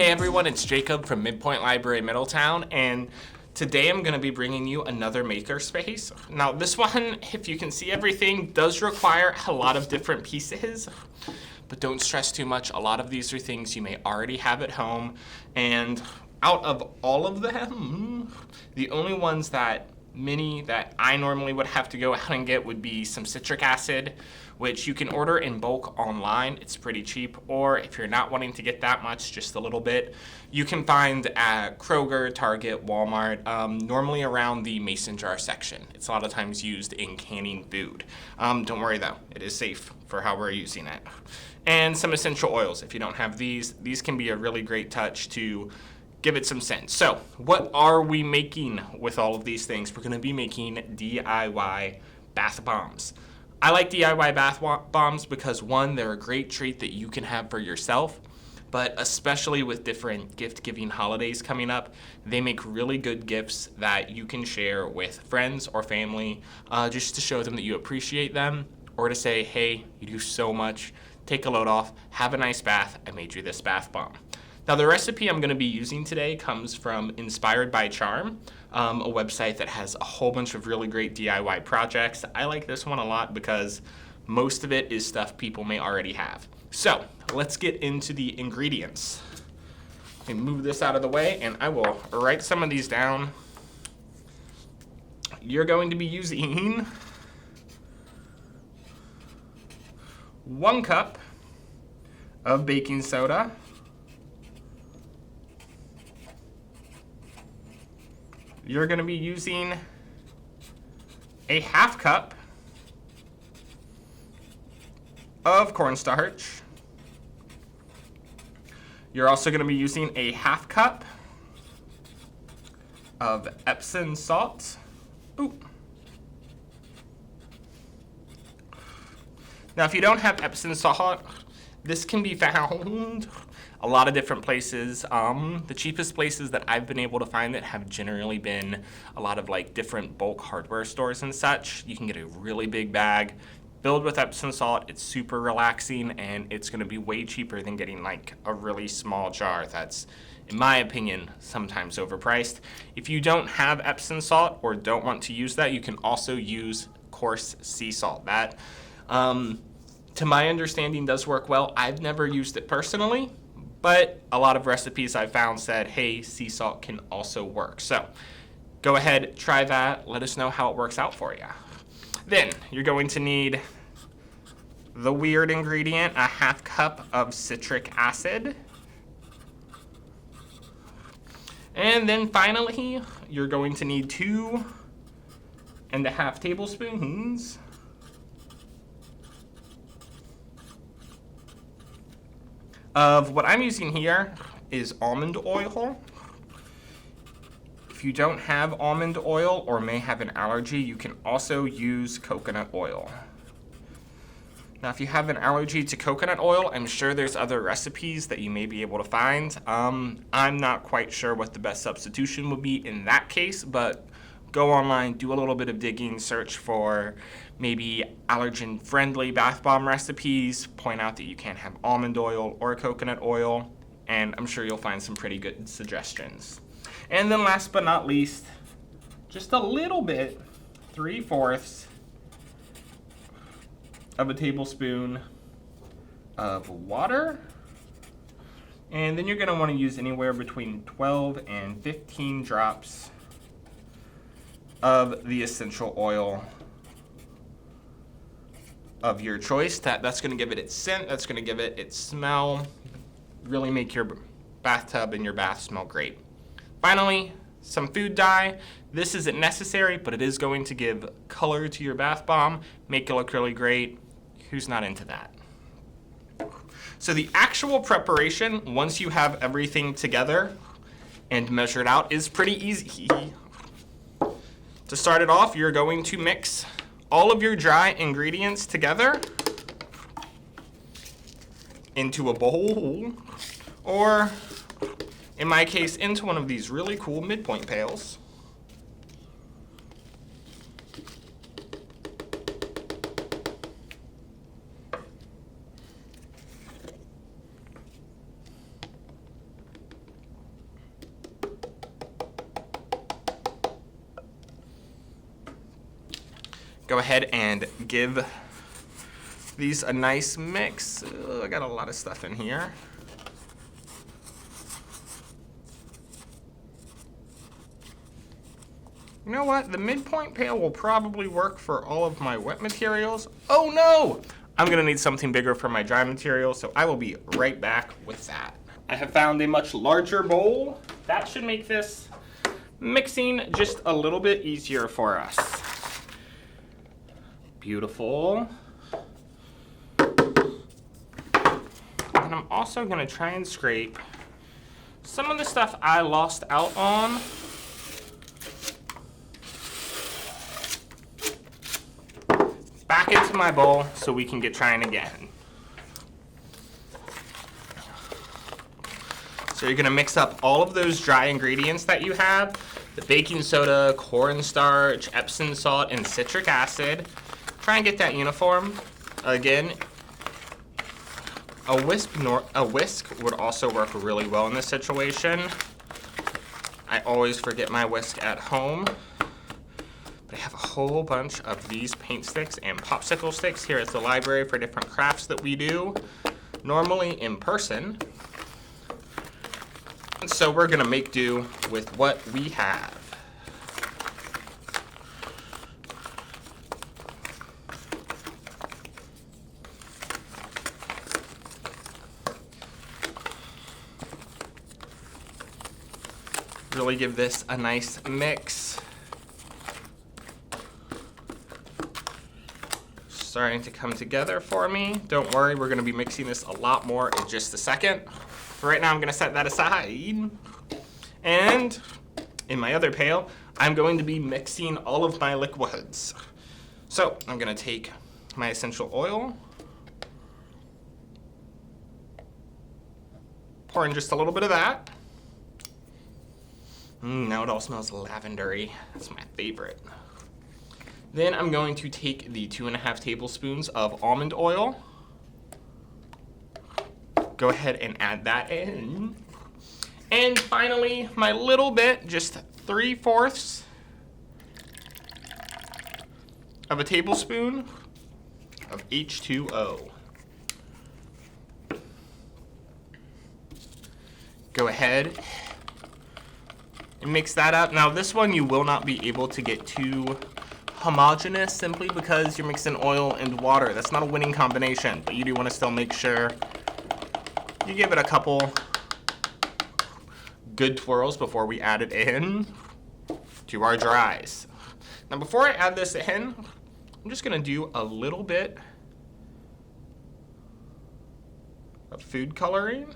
Hey everyone, it's Jacob from MidPointe Library Middletown, and today I'm going to be bringing you another makerspace. Now this one, if you can see everything, does require a lot of different pieces, but don't stress too much. A lot of these are things you may already have at home, and out of all of them, the only ones that I normally would have to go out and get would be some citric acid, which you can order in bulk online. It's pretty cheap, or if you're not wanting to get that much, just a little bit, you can find at Kroger, Target, Walmart, normally around the mason jar section. It's a lot of times used in canning food. Don't worry though, it is safe for how we're using it. And some essential oils. If you don't have these can be a really great touch to give it some scent. So what are we making with all of these things? We're gonna be making DIY bath bombs. I like DIY bath bombs because one, they're a great treat that you can have for yourself, but especially with different gift-giving holidays coming up, they make really good gifts that you can share with friends or family, just to show them that you appreciate them, or to say, hey, you do so much, take a load off, have a nice bath, I made you this bath bomb. Now the recipe I'm going to be using today comes from Inspired by Charm, a website that has a whole bunch of really great DIY projects. I like this one a lot because most of it is stuff people may already have. So let's get into the ingredients. And move this out of the way and I will write some of these down. You're going to be using 1 cup of baking soda, you're going to be using a 1/2 cup of cornstarch. You're also going to be using a 1/2 cup of Epsom salt. Ooh. Now, if you don't have Epsom salt, this can be found a lot of different places. The cheapest places that I've been able to find it have generally been a lot of like different bulk hardware stores and such. You can get a really big bag filled with Epsom salt. It's super relaxing and it's gonna be way cheaper than getting like a really small jar that's, in my opinion, sometimes overpriced. If you don't have Epsom salt or don't want to use that, you can also use coarse sea salt. That, to my understanding, does work well. I've never used it personally, but a lot of recipes I found said, hey, sea salt can also work. So go ahead, try that. Let us know how it works out for you. Then you're going to need the weird ingredient, a 1/2 cup of citric acid. And then finally, you're going to need 2.5 tablespoons of what I'm using here is almond oil. If you don't have almond oil or may have an allergy, you can also use coconut oil. Now, if you have an allergy to coconut oil, I'm sure there's other recipes that you may be able to find. I'm not quite sure what the best substitution would be in that case, but go online, do a little bit of digging, search for maybe allergen-friendly bath bomb recipes, point out that you can't have almond oil or coconut oil, and I'm sure you'll find some pretty good suggestions. And then last but not least, just a little bit, 3/4 of a tablespoon of water. And then you're gonna wanna use anywhere between 12 and 15 drops of the essential oil of your choice. That's gonna give it its scent, that's gonna give it its smell, really make your bathtub and your bath smell great. Finally, some food dye. This isn't necessary, but it is going to give color to your bath bomb, make it look really great. Who's not into that? So the actual preparation, once you have everything together and measured out, is pretty easy. To start it off, you're going to mix all of your dry ingredients together into a bowl, or in my case, into one of these really cool MidPointe pails. Go ahead and give these a nice mix. I got a lot of stuff in here. You know what? The MidPointe pail will probably work for all of my wet materials. Oh no! I'm gonna need something bigger for my dry materials, so I will be right back with that. I have found a much larger bowl. That should make this mixing just a little bit easier for us. Beautiful. And I'm also gonna try and scrape some of the stuff I lost out on. Back into my bowl so we can get trying again. So you're gonna mix up all of those dry ingredients that you have, the baking soda, cornstarch, Epsom salt, and citric acid. Try and get that uniform. Again, a whisk would also work really well in this situation. I always forget my whisk at home. But I have a whole bunch of these paint sticks and popsicle sticks here at the library for different crafts that we do, normally in person. And so we're gonna make do with what we have. Really give this a nice mix. Starting to come together for me. Don't worry, we're gonna be mixing this a lot more in just a second. For right now, I'm gonna set that aside. And in my other pail, I'm going to be mixing all of my liquids. So I'm gonna take my essential oil, pour in just a little bit of that. Now it all smells lavendery. That's my favorite. Then I'm going to take the 2.5 tablespoons of almond oil. Go ahead and add that in. And finally, my little bit, just 3/4 of a tablespoon of H2O. Go ahead and mix that up. Now this one you will not be able to get too homogeneous simply because you're mixing oil and water. That's not a winning combination, but you do want to still make sure you give it a couple good twirls before we add it in to our dries. Now before I add this in, I'm just gonna do a little bit of food coloring.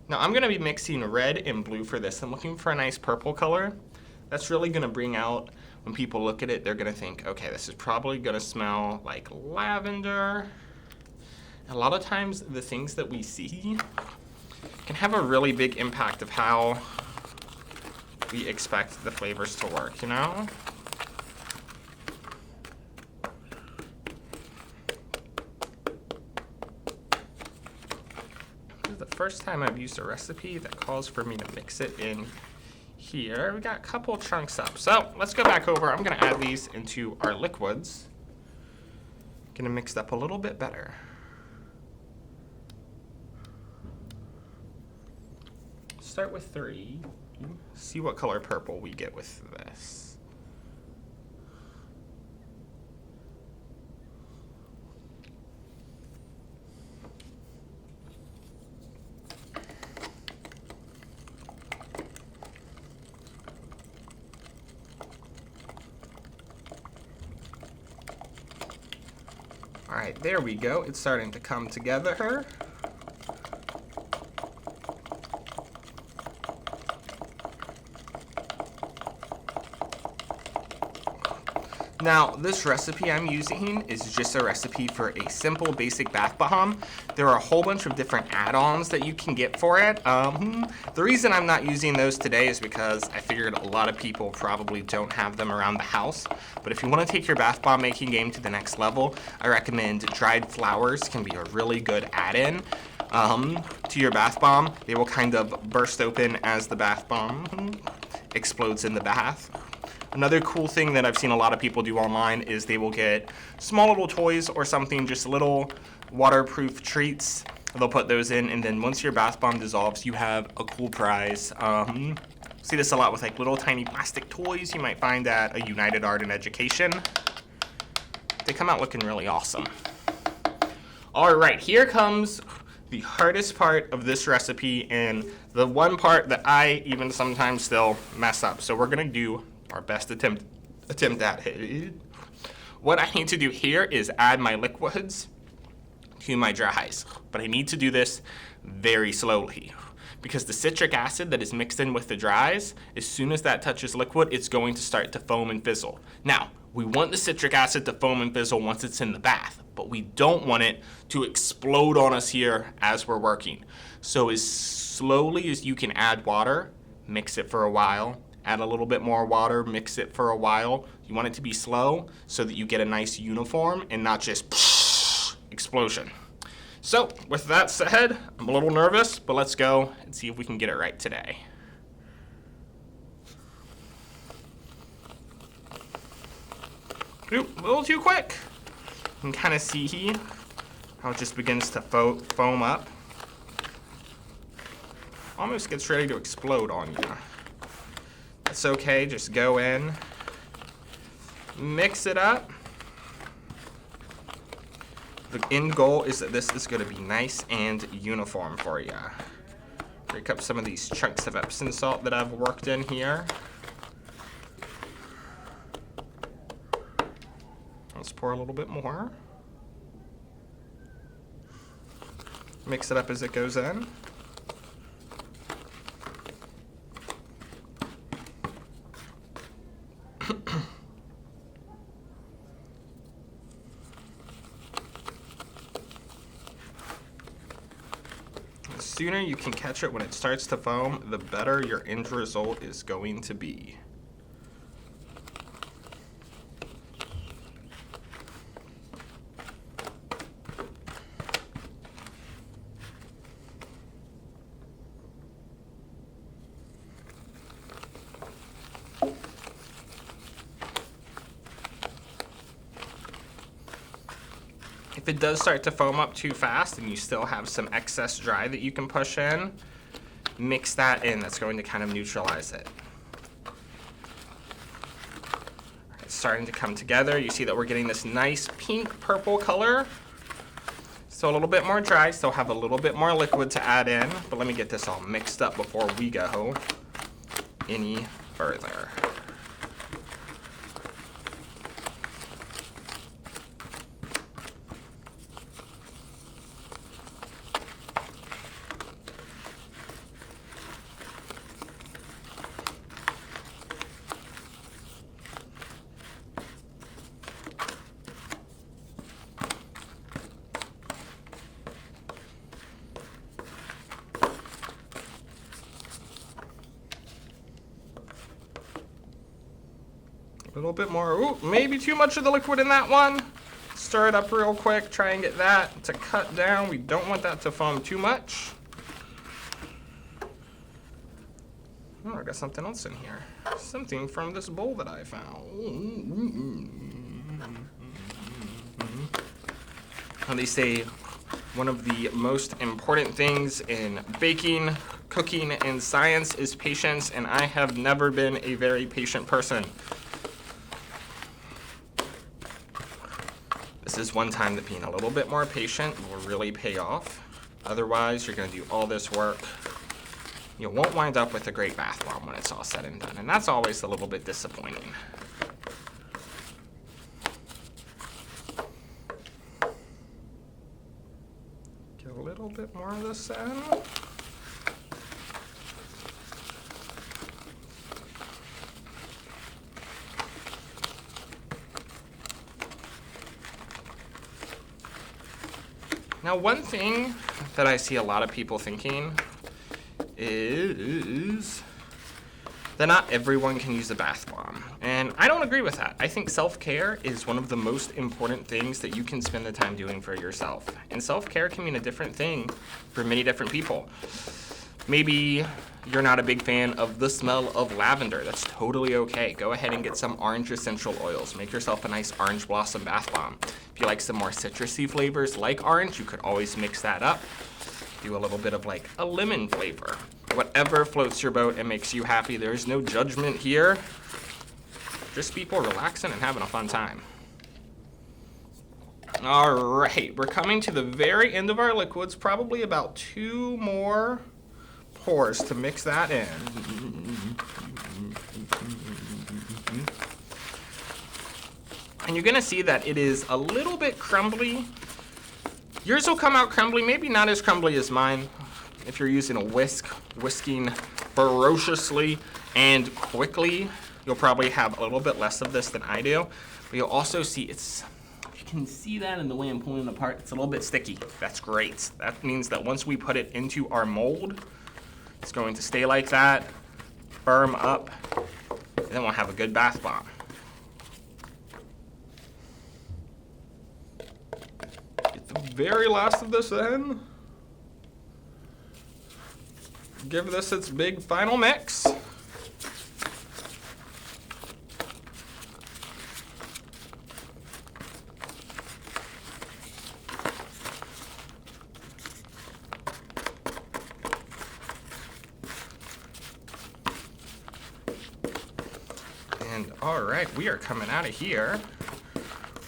Now I'm gonna be mixing red and blue for this. I'm looking for a nice purple color. That's really gonna bring out, when people look at it, they're gonna think, okay, this is probably gonna smell like lavender. A lot of times the things that we see can have a really big impact of how we expect the flavors to work, you know? The first time I've used a recipe that calls for me to mix it in here. We got a couple chunks up. So let's go back over. I'm gonna add these into our liquids. Gonna mix it up a little bit better. Start with 3. See what color purple we get with this. All right, there we go. It's starting to come together. Now, this recipe I'm using is just a recipe for a simple, basic bath bomb. There are a whole bunch of different add-ons that you can get for it. The reason I'm not using those today is because I figured a lot of people probably don't have them around the house. But if you want to take your bath bomb making game to the next level, I recommend dried flowers can be a really good add-in to your bath bomb. They will kind of burst open as the bath bomb. explodes in the bath. Another cool thing that I've seen a lot of people do online is they will get small little toys or something, just little waterproof treats. They'll put those in, and then once your bath bomb dissolves, you have a cool prize. See this a lot with like little tiny plastic toys you might find at a United Art and Education. They come out looking really awesome. All right, here comes the hardest part of this recipe, and the one part that I even sometimes still mess up. So we're gonna do our best attempt at it. What I need to do here is add my liquids to my dries, but I need to do this very slowly because the citric acid that is mixed in with the dries, as soon as that touches liquid, it's going to start to foam and fizzle. Now, we want the citric acid to foam and fizzle once it's in the bath, but we don't want it to explode on us here as we're working. So as slowly as you can add water, mix it for a while, add a little bit more water, mix it for a while. You want it to be slow so that you get a nice uniform and not just explosion. So with that said, I'm a little nervous, but let's go and see if we can get it right today. Oop, a little too quick. You can kind of see how it just begins to foam up. Almost gets ready to explode on you. That's okay, just go in, mix it up. The end goal is that this is gonna be nice and uniform for you. Break up some of these chunks of Epsom salt that I've worked in here. Let's pour a little bit more. Mix it up as it goes in. The sooner you can catch it when it starts to foam, the better your end result is going to be. If it does start to foam up too fast and you still have some excess dry that you can push in, mix that in. That's going to kind of neutralize it. It's starting to come together. You see that we're getting this nice pink purple color. So a little bit more dry, still have a little bit more liquid to add in, but let me get this all mixed up before we go any further. A little bit more, ooh, maybe too much of the liquid in that one. Stir it up real quick, try and get that to cut down. We don't want that to foam too much. Oh, I got something else in here. Something from this bowl that I found. Now they say one of the most important things in baking, cooking, and science is patience, and I have never been a very patient person. This is one time that being a little bit more patient will really pay off. Otherwise, you're gonna do all this work. You won't wind up with a great bath bomb when it's all said and done, and that's always a little bit disappointing. Get a little bit more of this in. Now, one thing that I see a lot of people thinking is that not everyone can use a bath bomb. And I don't agree with that. I think self-care is one of the most important things that you can spend the time doing for yourself. And self-care can mean a different thing for many different people. Maybe you're not a big fan of the smell of lavender, that's totally okay. Go ahead and get some orange essential oils. Make yourself a nice orange blossom bath bomb. If you like some more citrusy flavors like orange, you could always mix that up. Do a little bit of like a lemon flavor. Whatever floats your boat and makes you happy. There's no judgment here. Just people relaxing and having a fun time. All right, we're coming to the very end of our liquids, probably about 2 more pours to mix that in. And you're gonna see that it is a little bit crumbly. Yours will come out crumbly, maybe not as crumbly as mine. If you're using a whisk, whisking ferociously and quickly, you'll probably have a little bit less of this than I do. But you'll also see you can see that in the way I'm pulling it apart, it's a little bit sticky. That's great. That means that once we put it into our mold, it's going to stay like that, firm up, and then we'll have a good bath bomb. Get the very last of this in. Give this its big final mix. And all right, we are coming out of here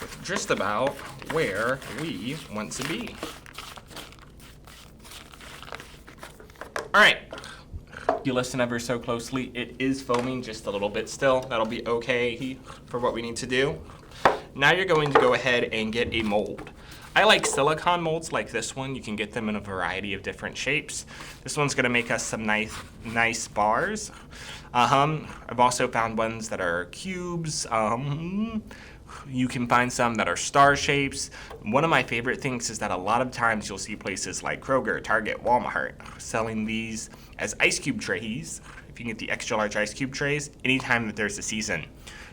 with just about where we want to be. All right, if you listen ever so closely, it is foaming just a little bit still. That'll be okay for what we need to do. Now you're going to go ahead and get a mold. I like silicone molds like this one. You can get them in a variety of different shapes. This one's gonna make us some nice bars. I've also found ones that are cubes. You can find some that are star shapes. One of my favorite things is that a lot of times you'll see places like Kroger, Target, Walmart selling these as ice cube trays. If you can get the extra large ice cube trays, anytime that there's a season.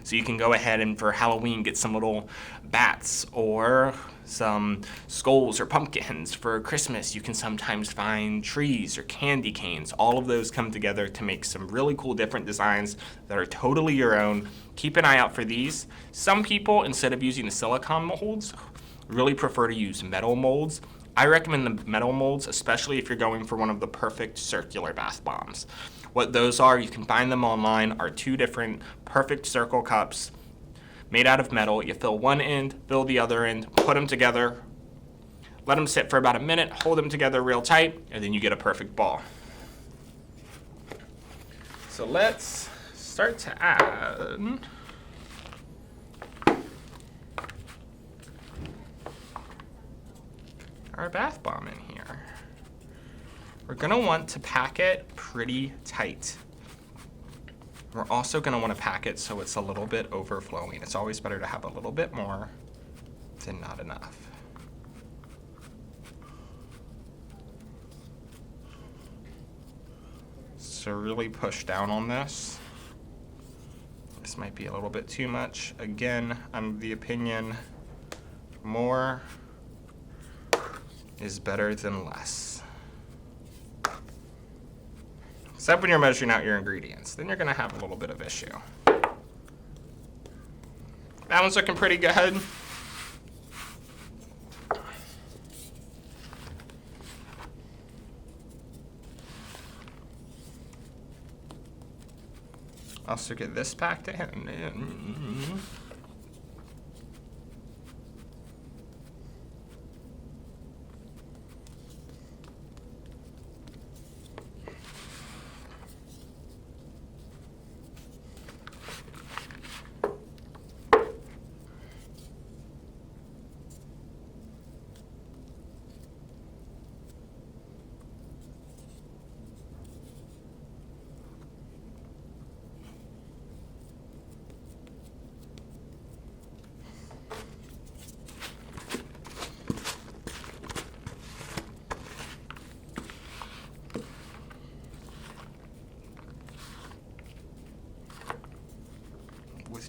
So you can go ahead and for Halloween get some little bats or some skulls or pumpkins. For Christmas, you can sometimes find trees or candy canes. All of those come together to make some really cool different designs that are totally your own. Keep an eye out for these. Some people, instead of using the silicone molds, really prefer to use metal molds. I recommend the metal molds, especially if you're going for one of the perfect circular bath bombs. What those are, you can find them online, are 2 different perfect circle cups made out of metal. You fill one end, fill the other end, put them together, let them sit for about a minute, hold them together real tight, and then you get a perfect ball. So let's start to add our bath bomb in here. We're gonna want to pack it pretty tight. We're also gonna wanna pack it so it's a little bit overflowing. It's always better to have a little bit more than not enough. So really push down on this. This might be a little bit too much. Again, I'm of the opinion more is better than less. Except when you're measuring out your ingredients, then you're gonna have a little bit of issue. That one's looking pretty good. Also get this packed in.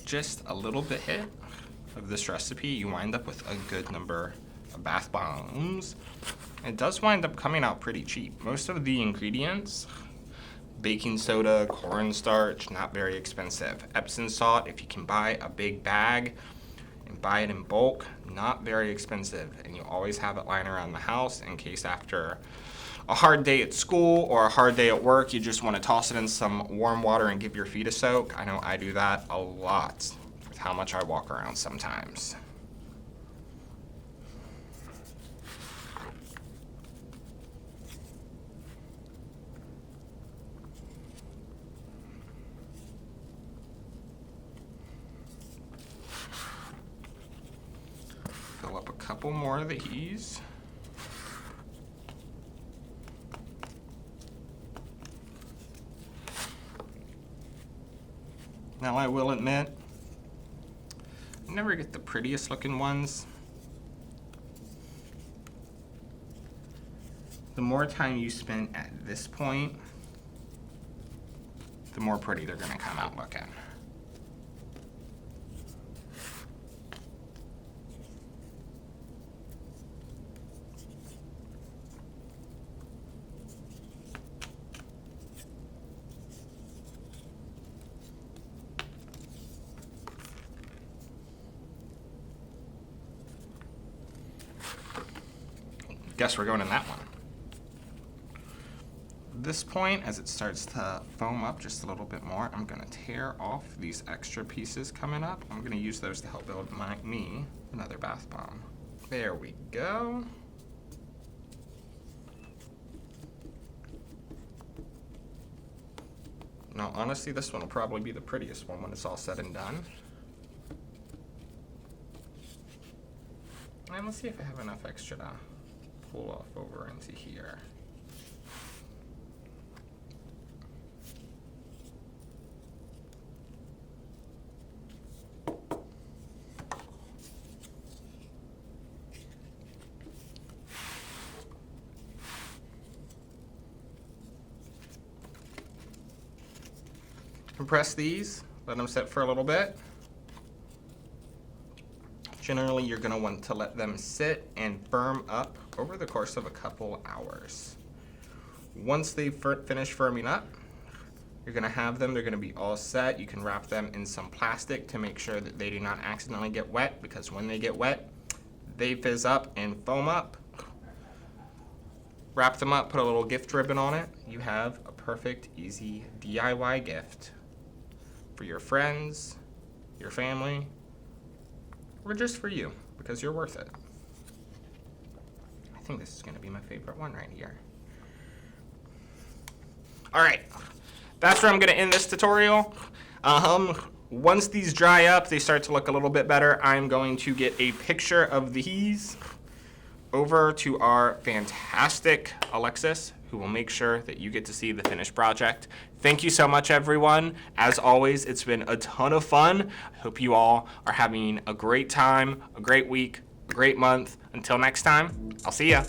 Just a little bit hit of this recipe, you wind up with a good number of bath bombs. It does wind up coming out pretty cheap. Most of the ingredients Baking soda, cornstarch, not very expensive. Epsom salt, if you can buy a big bag and buy it in bulk, not very expensive. And you always have it lying around the house in case after a hard day at school or a hard day at work, you just want to toss it in some warm water and give your feet a soak. I know I do that a lot with how much I walk around sometimes. Fill up a couple more of these. Now I will admit, I never get the prettiest looking ones. The more time you spend at this point, the more pretty they're gonna come out looking. Guess we're going in that one. At this point, as it starts to foam up just a little bit more, I'm gonna tear off these extra pieces coming up. I'm gonna use those to help build me another bath bomb. There we go. Now, honestly, this one will probably be the prettiest one when it's all said and done. And let's see if I have enough extra to pull off over into here. Compress these, let them sit for a little bit. Generally, you're going to want to let them sit and firm up over the course of a couple hours. Once they finish firming up, you're going to have them, they're going to be all set. You can wrap them in some plastic to make sure that they do not accidentally get wet, because when they get wet, they fizz up and foam up. Wrap them up, put a little gift ribbon on it. You have a perfect, easy DIY gift for your friends, your family, or just for you, because you're worth it. I think this is gonna be my favorite one right here. All right, that's where I'm gonna end this tutorial. Once these dry up, they start to look a little bit better, I'm going to get a picture of these over to our fantastic Alexis, who will make sure that you get to see the finished project. Thank you so much, everyone. As always, it's been a ton of fun. I hope you all are having a great time, a great week, a great month. Until next time, I'll see ya.